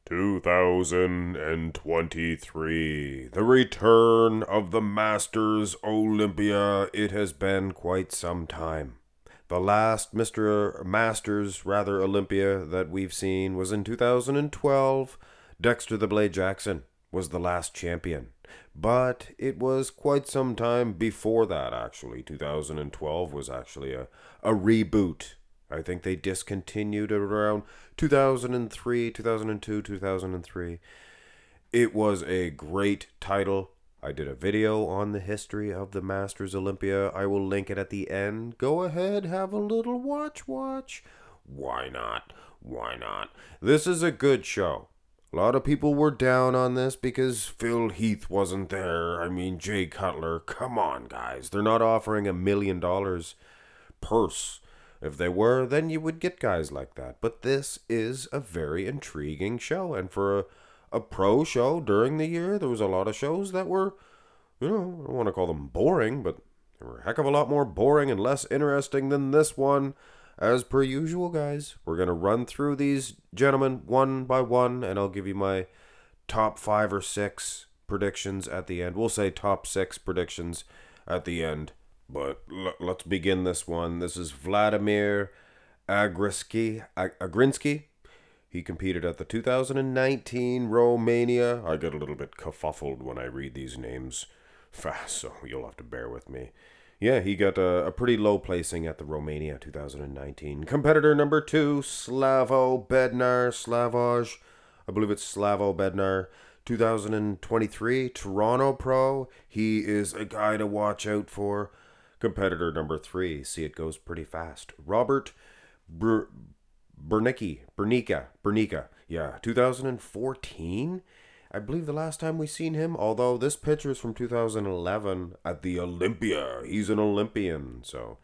2023, the return of the Masters Olympia. It has been quite some time. The last Olympia that we've seen was in 2012. Dexter the Blade Jackson was the last champion. But it was quite some time before that, actually. 2012 was actually a reboot. I think they discontinued it around 2003, 2002, 2003. It was a great title. I did a video on the history of the Masters Olympia. I will link it at the end. Go ahead, have a little watch. Why not? Why not? This is a good show. A lot of people were down on this because Phil Heath wasn't there. I mean, Jay Cutler. Come on, guys. They're not offering $1 million purse. If they were, then you would get guys like that. But this is a very intriguing show. And for a pro show during the year, there was a lot of shows that were, I don't want to call them boring, but they were a heck of a lot more boring and less interesting than this one. As per usual, guys, we're going to run through these gentlemen one by one, and I'll give you my top 5 or 6 predictions at the end. We'll say top 6 predictions at the end. But let's begin this one. This is Vladimir Agrinsky. He competed at the 2019 Romania. I get a little bit kerfuffled when I read these names fast, so you'll have to bear with me. Yeah, he got a pretty low placing at the Romania 2019. Competitor number 2, Slavo Bednar. I believe it's Slavo Bednar. 2023 Toronto Pro. He is a guy to watch out for. Competitor number 3, see it goes pretty fast. Robert Bernica. Yeah, 2014. I believe the last time we seen him, although this picture is from 2011 at the Olympia. He's an Olympian, so.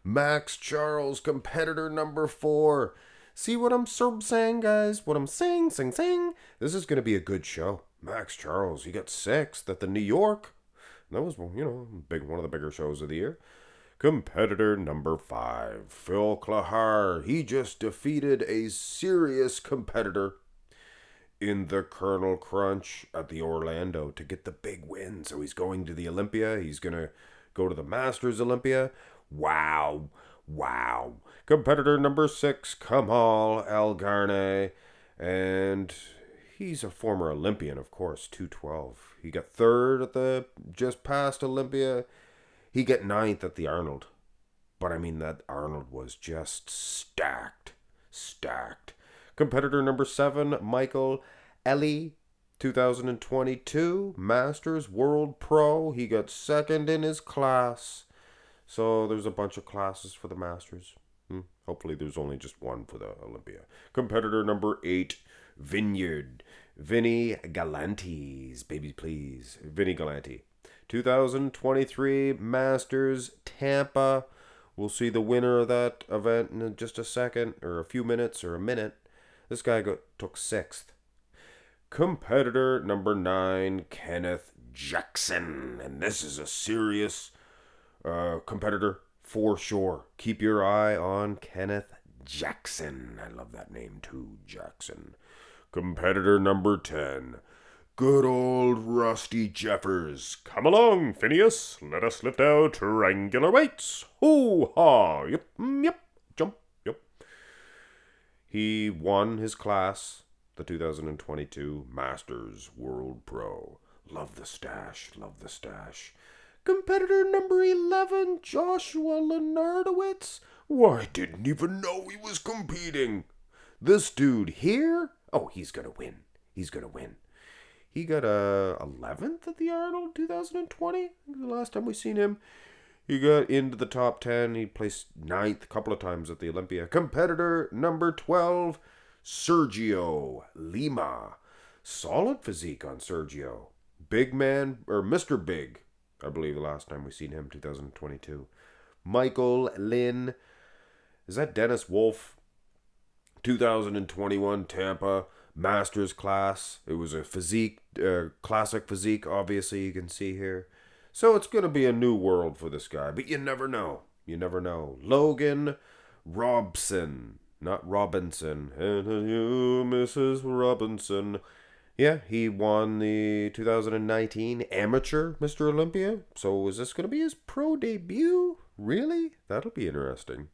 Max Charles, competitor number 4. See what I'm saying, guys? What I'm saying? This is going to be a good show. Max Charles, he got 6th at the New York. That was, one of the bigger shows of the year. Competitor number 5, Phil Klahar. He just defeated a serious competitor in the Colonel Crunch at the Orlando to get the big win. So he's going to the Olympia. He's going to go to the Masters Olympia. Wow. Competitor number 6, Kamal Elgarne. And he's a former Olympian, of course, 212. He got 3rd at the just past Olympia. He got 9th at the Arnold. But I mean, that Arnold was just stacked. Competitor number 7, Michael Ellie, 2022 Masters World Pro. He got 2nd in his class. So there's a bunch of classes for the Masters. Hopefully there's only just one for the Olympia. Competitor number 8, Vinny Galantes. Baby, please. Vinny Galanti. 2023 Masters Tampa. We'll see the winner of that event in just a second, or a few minutes, or a minute. This guy took 6th. Competitor number 9, Kenneth Jackson. And this is a serious competitor for sure. Keep your eye on Kenneth Jackson. I love that name too, Jackson. Competitor number 10, good old Rusty Jeffers. Come along, Phineas. Let us lift our triangular weights. Hoo-ha. Yep. Jump. Yep. He won his class, the 2022 Masters World Pro. Love the stash. Competitor number 11, Joshua Lenardowitz. Why, I didn't even know he was competing. This dude here, he's gonna win. He got 11th at the Arnold 2020. The last time we seen him, he got into the top 10. He placed 9th a couple of times at the Olympia. Competitor number 12, Sergio Lima. Solid physique on Sergio. Big man, or Mr. Big, I believe the last time we seen him, 2022. Michael Lynn. Is that Dennis Wolf? 2021 Tampa Masters class. It was a physique, classic physique, obviously, you can see here. So it's going to be a new world for this guy, but you never know. Logan Robson. not Robinson. And you, Mrs. Robinson. Yeah, he won the 2019 amateur Mr. Olympia. So is this going to be his pro debut? Really? That'll be interesting.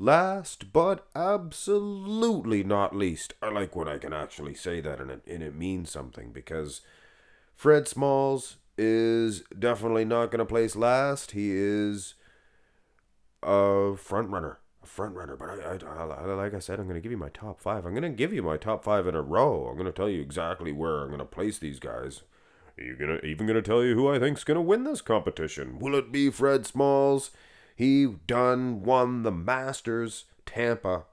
Last but absolutely not least, I like when I can actually say that and it means something, because Fred Smalls is definitely not going to place last. He is a front runner. A front runner. But like I said, I'm going to give you my top five. I'm going to give you my top five in a row. I'm going to tell you exactly where I'm going to place these guys. Even gonna tell you who I think's gonna win this competition. Will it be Fred Smalls? He won the Masters Tampa,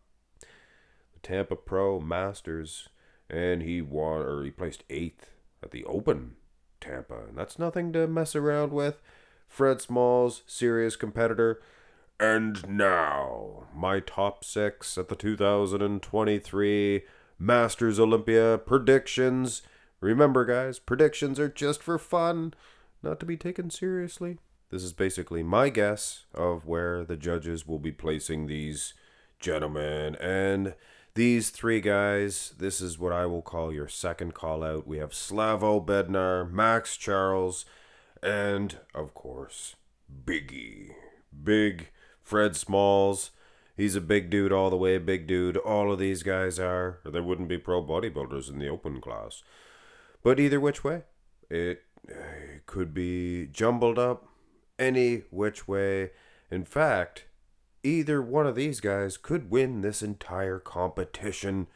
the Tampa Pro Masters, and he placed 8th at the Open Tampa, and that's nothing to mess around with. Fred Smalls, serious competitor. And now, my top 6 at the 2023 Masters Olympia predictions. Remember, guys, predictions are just for fun, not to be taken seriously. This is basically my guess of where the judges will be placing these gentlemen. And these 3 guys, this is what I will call your second call out. We have Slavo Bednar, Max Charles, and, of course, Big Fred Smalls. He's a big dude all the way, big dude. All of these guys are, or there wouldn't be pro bodybuilders in the open class. But either which way, it could be jumbled up any which way. In fact, either one of these guys could win this entire competition,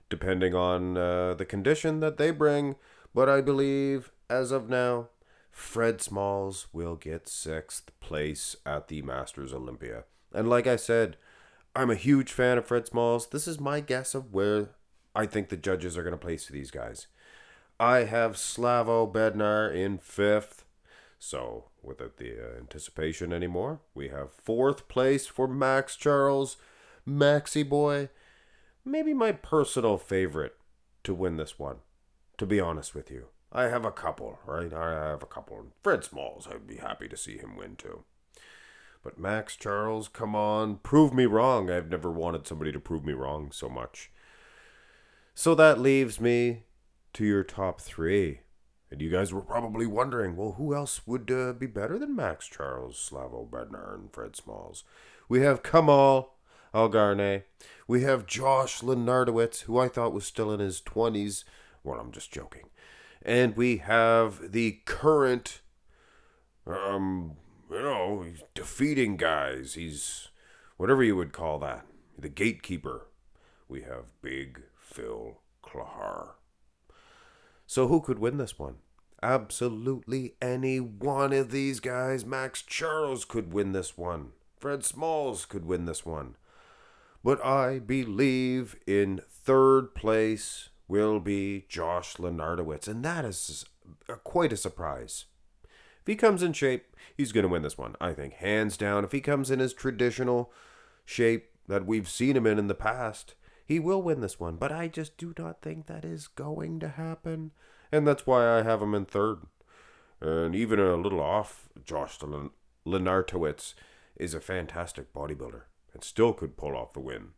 depending on the condition that they bring. But I believe, as of now, Fred Smalls will get 6th place at the Masters Olympia. And like I said, I'm a huge fan of Fred Smalls. This is my guess of where I think the judges are going to place these guys. I have Slavo Bednar in 5th. So, without the anticipation anymore, we have 4th place for Max Charles. Maxi Boy. Maybe my personal favorite to win this one, to be honest with you. I have a couple, right? I have a couple. Fred Smalls, I'd be happy to see him win too. But Max Charles, come on, prove me wrong. I've never wanted somebody to prove me wrong so much. So that leaves me to your top 3. And you guys were probably wondering, well, who else would be better than Max Charles, Slavo Bednar, and Fred Smalls? We have Kamal Algarne. We have Josh Lenardowitz, who I thought was still in his 20s. Well, I'm just joking. And we have the current, he's defeating guys. He's whatever you would call that. The gatekeeper. We have Big Phil Klahar. So who could win this one? Absolutely any one of these guys. Max Charles could win this one. Fred Smalls could win this one. But I believe in 3rd place will be Josh Lenardowitz. And that is quite a surprise. If he comes in shape, he's going to win this one. I think hands down. If he comes in his traditional shape that we've seen him in the past, he will win this one, but I just do not think that is going to happen. And that's why I have him in 3rd. And even a little off, Josh Lenardowitz is a fantastic bodybuilder and still could pull off the win.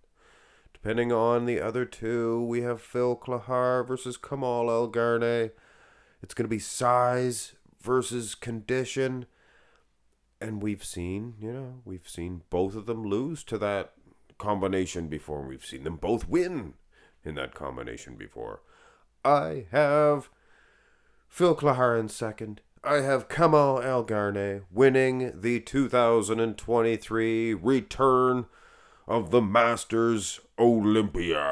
Depending on the other 2, we have Phil Klahar versus Kamal Algarne. It's going to be size versus condition. And we've seen both of them lose to that combination before. We've seen them both win in that combination before. I have Phil Klahar in 2nd. I have Kamal Algarne winning the 2023 return of the Masters Olympia.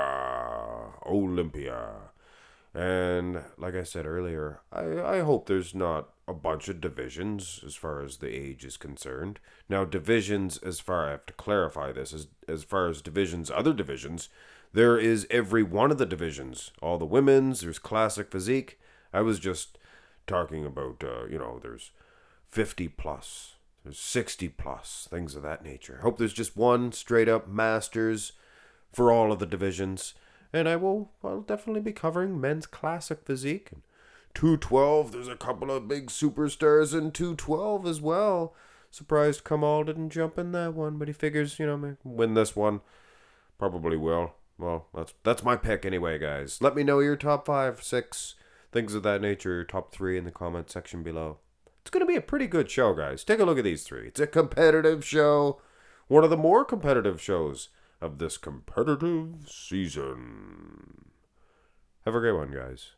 And like I said earlier, I hope there's not a bunch of divisions as far as the age is concerned. Now, divisions, I have to clarify this, as far as divisions, other divisions, there is every one of the divisions. All the women's, there's classic physique. I was just talking about, there's 50 plus, there's 60 plus, things of that nature. I hope there's just one straight up Masters for all of the divisions. And I'll definitely be covering men's classic physique. And 212, there's a couple of big superstars in 212 as well. Surprised Kamal didn't jump in that one, but he figures, win this one. Probably will. Well, that's my pick anyway, guys. Let me know your top 5, 6, things of that nature, your top 3 in the comment section below. It's going to be a pretty good show, guys. Take a look at these 3. It's a competitive show. One of the more competitive shows of this competitive season. Have a great one, guys.